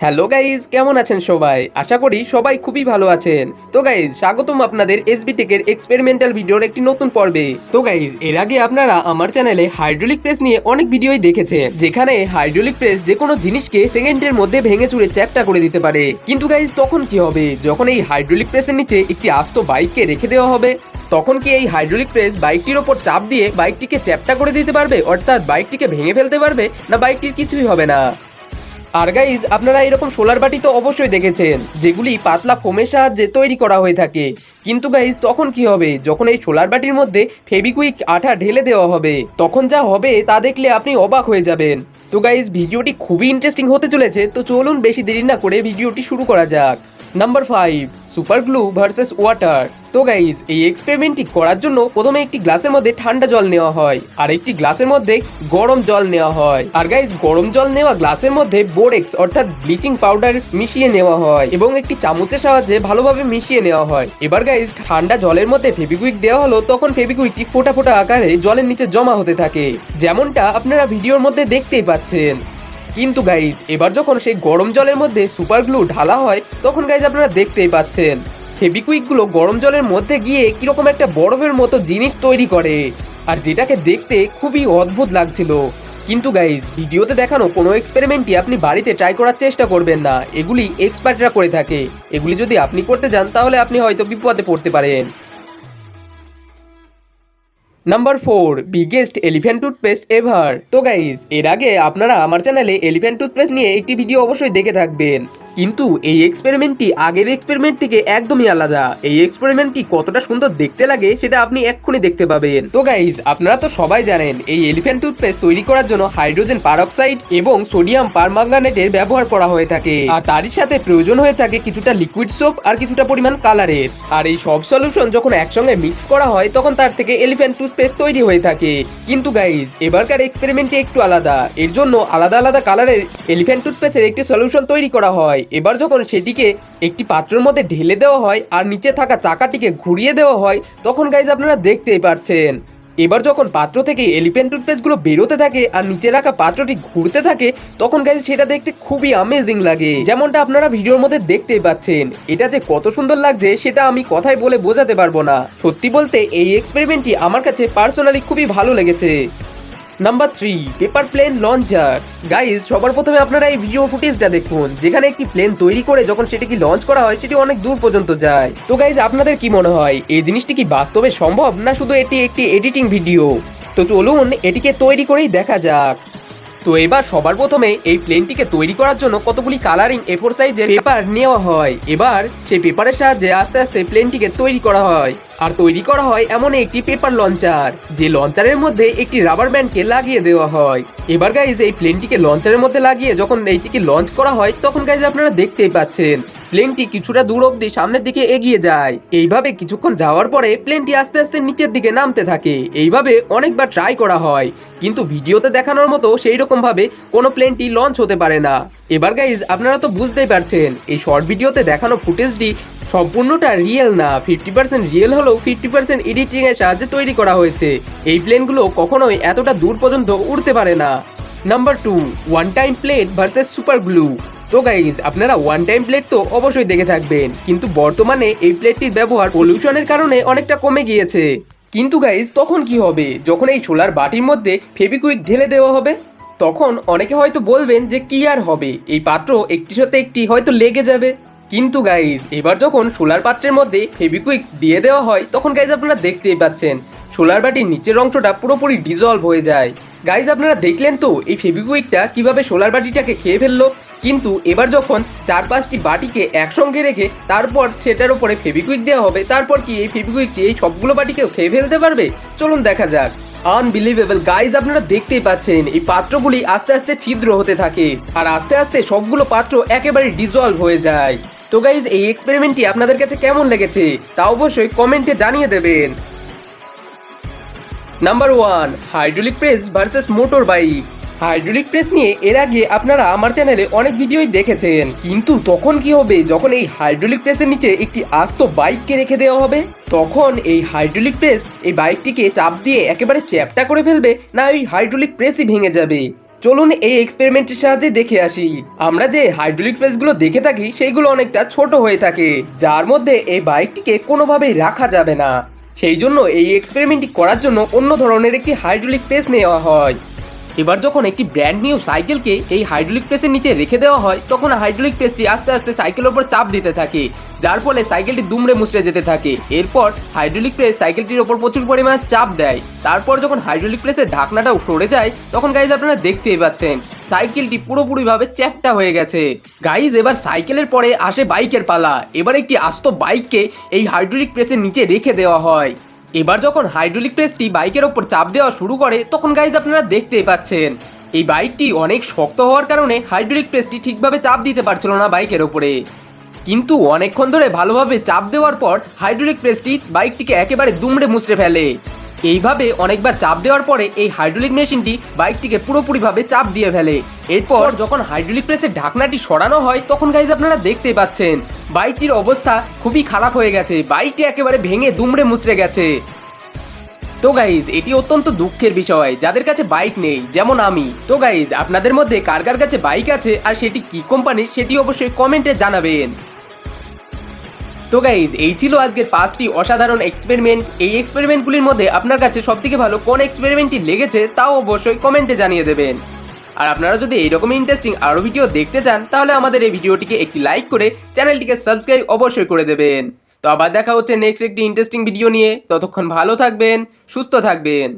Hello guys, কেমন আছেন সবাই? আশা করি সবাই খুবই ভালো আছেন। তো গাইজ, স্বাগতম আপনাদের এসবি টেকের এক্সপেরিমেন্টাল ভিডিওর একটি নতুন পর্বে। তো গাইজ, এর আগে আপনারা আমার চ্যানেলে হাইড্রোলিক প্রেস নিয়ে অনেক ভিডিওই দেখেছেন, যেখানে হাইড্রোলিক প্রেস যে কোনো জিনিসকে সেকেন্ডের মধ্যে ভেঙে চুরে চ্যাপ্টা করে দিতে পারে। কিন্তু গাইজ, তখন কি হবে যখন এই হাইড্রোলিক প্রেসের নিচে একটি আস্ত বাইককে রেখে দেওয়া হবে? তখন কি এই হাইড্রোলিক প্রেস বাইকটির ওপর চাপ দিয়ে বাইকটিকে চ্যাপ্টা করে দিতে পারবে, অর্থাৎ বাইকটিকে ভেঙে ফেলতে পারবে, না বাইকটির কিছুই হবে না? আর গাইজ, আপনারা এরকম সোলার বাটি তো অবশ্যই দেখেছেন, যেগুলি পাতলা ফোমের সাহায্যে তৈরি করা হয়ে থাকে। কিন্তু গাইজ, তখন কি হবে যখন এই সোলার বাটির মধ্যে ফেবিকুইক আঠা ঢেলে দেওয়া হবে? তখন যা হবে তা দেখলে আপনি অবাক হয়ে যাবেন। তো গাইজ, ভিডিওটি খুবই ইন্টারেস্টিং হতে চলেছে, তো চলুন বেশি দেরি না করে ভিডিওটি শুরু করা যাক। Number 5, super glue versus water. তো গাইজ, এই এক্সপেরিমেন্টটি করার জন্য প্রথমে একটি গ্লাসের মধ্যে ঠান্ডা জল নেওয়া হয় আর একটি গ্লাসের মধ্যে গরম জল নেওয়া হয়। আর গাইজ, গরম জল নেওয়া গ্লাসের মধ্যে বোরেক্স অর্থাৎ ব্লিচিং পাউডার মিশিয়ে নেওয়া হয় এবং একটি চামচের সাহায্যে ভালোভাবে মিশিয়ে নেওয়া হয়। এবার গাইজ, ঠান্ডা জলের মধ্যে ফেবিকুইক দেওয়া হলো, তখন ফেবিকুইকটি ফোঁটা ফোঁটা আকারে জলের নিচে জমা হতে থাকে, যেমনটা আপনারা ভিডিওর মধ্যে দেখতেই পাচ্ছেন। কিন্তু গাইজ, এবার যখন সেই গরম জলের মধ্যে সুপার গ্লু ঢালা হয়, তখন গাইজ আপনারা দেখতেই পাচ্ছেন ফেবিকুইক গুলো গরম জলের মধ্যে গিয়ে কিরকম একটা বরফের মতো জিনিস তৈরি করে, আর যেটাকে দেখতে খুবই অদ্ভুত লাগছিল। কিন্তু গাইজ, ভিডিওতে দেখানো কোনো এক্সপেরিমেন্টই আপনি বাড়িতে ট্রাই করার চেষ্টা করবেন না, এগুলি এক্সপার্টরা করে থাকে। এগুলি যদি আপনি করতে যান তাহলে আপনি হয়তো বিপদে পড়তে পারেন। Number 4, biggest elephant toothpaste ever. তো গাইজ, এর আগে আপনারা আমার চ্যানেলে এলিফ্যান্ট টুথপেস্ট নিয়ে একটি ভিডিও অবশ্যই দেখে থাকবেন, কিন্তু এই এক্সপেরিমেন্টটি আগের এক্সপেরিমেন্ট থেকে একদমই আলাদা। এই এক্সপেরিমেন্টটি কতটা সুন্দর দেখতে লাগে সেটা আপনি এক্ষুনি দেখতে পাবেন। তো গাইজ, আপনারা তো সবাই জানেন এই এলিফ্যান্ট টুথপেস্ট তৈরি করার জন্য হাইড্রোজেন পারঅক্সাইড এবং সোডিয়াম পারম্যাঙ্গানেটের ব্যবহার করা হয়ে থাকে, আর তারই সাথে প্রয়োজন হয়ে থাকে কিছুটা লিকুইড সোপ আর কিছুটা পরিমাণ কালারের। আর এই সব সলিউশন যখন একসঙ্গে মিক্স করা হয়, তখন তার থেকে এলিফ্যান্ট টুথপেস্ট তৈরি হয়ে থাকে। কিন্তু গাইজ, এবারকার এক্সপেরিমেন্টটি একটু আলাদা। এর জন্য আলাদা আলাদা কালারের এলিফ্যান্ট টুথপেস্টের একটি সলিউশন তৈরি করা হয়। এবার যখন সেটিকে একটি পাত্রের মধ্যে ঢেলে দেওয়া হয় আর নিচে থাকা চাকাটিকে ঘুরিয়ে দেওয়া হয়, তখন গাইজ আপনারা দেখতেই পাচ্ছেন এবার যখন পাত্র থেকে এলিফ্যান্ট টুথপেস্ট গুলো বেরোতে থাকে আর নিচে রাখা পাত্রটি ঘুরতে থাকে, তখন গাইজ সেটা দেখতে খুবই অ্যামেজিং লাগে, যেমনটা আপনারা ভিডিওর মধ্যে দেখতেই পাচ্ছেন। এটা যে কত সুন্দর লাগছে সেটা আমি কথায় বলে বোঝাতে পারবো না। সত্যি বলতে এই এক্সপেরিমেন্টটি আমার কাছে পার্সোনালি খুবই ভালো লেগেছে। Number 3, paper plane launcher. Guys, সবার প্রথমে আপনারা এই ভিডিও ফুটেজটা দেখুন, যেখানে একটি প্লেন তৈরি করে যখন সেটিকে লঞ্চ করা হয় সেটি অনেক দূর পর্যন্ত যায়। তো গাইজ, আপনাদের কি মনে হয় এই জিনিসটি কি বাস্তবে সম্ভব, না শুধু এটি একটি এডিটিং ভিডিও? তো চলুন এটিকে তৈরি করেই দেখা যাক। তো এবার সবার প্রথমে এই প্লেনটিকে তৈরি করার জন্য কতগুলি কালারিং A4 সাইজের পেপার নেওয়া হয়। এবার সেই পেপারের সাহায্যে আস্তে আস্তে প্লেনটিকে তৈরি করা হয়, আর তৈরি করা হয় এমন একটি পেপার লঞ্চার, যে লঞ্চারের মধ্যে একটি রাবার ব্যান্ডকে লাগিয়ে দেওয়া হয়। এবার গাইজ, এই প্লেনটিকে লঞ্চারের মধ্যে লাগিয়ে যখন এইটিকে লঞ্চ করা হয়, তখন গাইজ আপনারা দেখতেই পাচ্ছেন প্লেনটি কিছুটা দূর অব্দি সামনের দিকে এগিয়ে যায়। এইভাবে কিছুক্ষণ যাওয়ার পরে প্লেনটি আস্তে আস্তে নিচের দিকে নামতে থাকে। এইভাবে অনেকবার ট্রাই করা হয়, কিন্তু ভিডিওতে দেখানোর মতো সেই রকম ভাবে কোনো প্লেনটি লঞ্চ হতে পারে না। এবার গাইজ, আপনারা তো বুঝতেই পারছেন এই শর্ট ভিডিওতে দেখানো ফুটেজটি সম্পূর্ণটা রিয়েল না। 50% রিয়েল হলেও 50% এডিটিং এর সাহায্যে তৈরি করা হয়েছে। এই প্লেনগুলো কখনোই এতটা দূর পর্যন্ত উড়তে পারে না। Number 2, one time plate versus super glue. তো গাইজ, আপনারা ওয়ান টাইম প্লেট তো অবশ্যই দেখে থাকবেন, কিন্তু বর্তমানে এই প্লেটটির ব্যবহার পলিউশনের কারণে অনেকটা কমে গিয়েছে। কিন্তু গাইজ, তখন কি হবে যখন এই ছোলার বাটির মধ্যে ফেবিকুইক ঢেলে দেওয়া হবে? তখন অনেকে হয়তো বলবেন যে কি আর হবে, এই পাত্র একটির সাথে একটি হয়তো লেগে যাবে। কিন্তু গাইজ, এবার যখন সোলার পাত্রের মধ্যে ফেবিকুইক দিয়ে দেওয়া হয়, তখন গাইজ আপনারা দেখতেই পাচ্ছেন সোলার বাটির নিচের অংশটা পুরোপুরি ডিজলভ হয়ে যায়। গাইজ, আপনারা দেখলেন তো এই ফেবিকুইকটা কিভাবে সোলার বাটিটাকে খেয়ে ফেললো। কিন্তু এবার যখন 4-5টি বাটিকে একসঙ্গে রেখে তারপর সেটার উপরে ফেবিকুইক দেওয়া হবে, তারপর কি এই ফেবিকুইকটি এই সবগুলো বাটিকেও খেয়ে ফেলতে পারবে? চলুন দেখা যাক। আনবিলিভেবল গাইজ, আপনারা দেখতেই পাচ্ছেন এই পাত্রগুলি আস্তে আস্তে ছিদ্র হতে থাকে, আর আস্তে আস্তে সবগুলো পাত্র একেবারে ডিজলভ হয়ে যায়। তো গাইজ, এই এক্সপেরিমেন্টটি আপনাদের কাছে কেমন লেগেছে তা অবশ্যই কমেন্টে জানিয়ে দেবেন। Number 1, hydraulic press versus motor bike. Hydraulic press নিয়ে এর আগে আপনারা আমার চ্যানেলে অনেক ভিডিওই দেখেছেন, কিন্তু তখন কি হবে যখন এই হাইড্রোলিক প্রেসের নিচে একটি আস্ত বাইককে রেখে দেওয়া হবে? তখন এই হাইড্রোলিক প্রেস এই বাইকটিকে চাপ দিয়ে একেবারে চ্যাপ্টা করে ফেলবে, না ওই হাইড্রোলিক প্রেসই ভেঙে যাবে? চলুন এই এক্সপেরিমেন্টের সাহায্যে দেখে আসি। আমরা যে হাইড্রোলিক প্রেসগুলো দেখে থাকি সেইগুলো অনেকটা ছোট হয়ে থাকে, যার মধ্যে এই বাইকটিকে কোনোভাবেই রাখা যাবে না। সেই জন্য এই এক্সপেরিমেন্টটি করার জন্য অন্য ধরনের একটি হাইড্রোলিক প্রেস নেওয়া হয়। এবার যখন একটি ব্র্যান্ড নিউ সাইকেলকে এই হাইড্রোলিক প্রেসের নিচে রেখে দেওয়া হয়, তখন হাইড্রোলিক প্রেসটি আস্তে আস্তে সাইকেলের উপর চাপ দিতে থাকে, যার ফলে সাইকেলটি দুমড়ে মুচড়ে যেতে থাকে। এরপর হাইড্রোলিক প্রেস সাইকেলটির ওপর প্রচুর পরিমাণে চাপ দেয়। তারপর যখন হাইড্রোলিক প্রেসের ঢাকনাটাও সরে যায়, তখন গাইজ আপনারা দেখতেই পাচ্ছেন সাইকেলটি পুরোপুরিভাবে চ্যাপ্টা হয়ে গেছে। গাইজ এবার সাইকেলের পরে আসে বাইকের পালা। এবার একটি আস্ত বাইককে এই হাইড্রোলিক প্রেসের নিচে রেখে দেওয়া হয়। এবার যখন হাইড্রোলিক প্রেসটি বাইকের ওপর চাপ দেওয়া শুরু করে, তখন গাইজ আপনারা দেখতেই পাচ্ছেন এই বাইকটি অনেক শক্ত হওয়ার কারণে হাইড্রোলিক প্রেসটি ঠিকভাবে চাপ দিতে পারছিল না বাইকের ওপরে। কিন্তু অনেকক্ষণ ধরে ভালোভাবে চাপ দেওয়ার পর হাইড্রোলিক প্রেসটি বাইকটিকে একেবারে দুমড়ে মুচড়ে ফেলে। এইভাবে অনেকবার চাপ দেওয়ার পরে এই হাইড্রোলিক মেশিনটি বাইকটিকে পুরোপুরিভাবে চাপ দিয়ে ফেলে। এরপর যখন হাইড্রোলিক প্রেসের ঢাকনাটি সরানো হয়, তখন গাইজ আপনারা দেখতেই পাচ্ছেন বাইকটির অবস্থা খুবই খারাপ হয়ে গেছে। বাইকটি একেবারে ভেঙে দুমড়ে মুচড়ে গেছে। তো গাইজ এটি অত্যন্ত দুঃখের বিষয় যাদের কাছে বাইক নেই, যেমন আমি। তো গাইজ আপনাদের মধ্যে কার কার কাছে বাইক আছে আর সেটি কি কোম্পানির, সেটি অবশ্যই কমেন্টে জানাবেন। তো গাইজ এই ছিল আজকের 5টি অসাধারণ এক্সপেরিমেন্ট। এই এক্সপেরিমেন্টগুলির মধ্যে আপনার কাছে সবথেকে ভালো কোন এক্সপেরিমেন্টটি লেগেছে তাও অবশ্যই কমেন্টে জানিয়ে দেবেন। আর আপনারা যদি এইরকম ইন্টারেস্টিং আরো ভিডিও দেখতে চান, তাহলে আমাদের এই ভিডিওটিকে একটি লাইক করে চ্যানেলটিকে সাবস্ক্রাইব অবশ্যই করে দেবেন। তো আবার দেখা হচ্ছে নেক্সট একটি ইন্টারেস্টিং ভিডিও নিয়ে। ততক্ষণ ভালো থাকবেন, সুস্থ থাকবেন।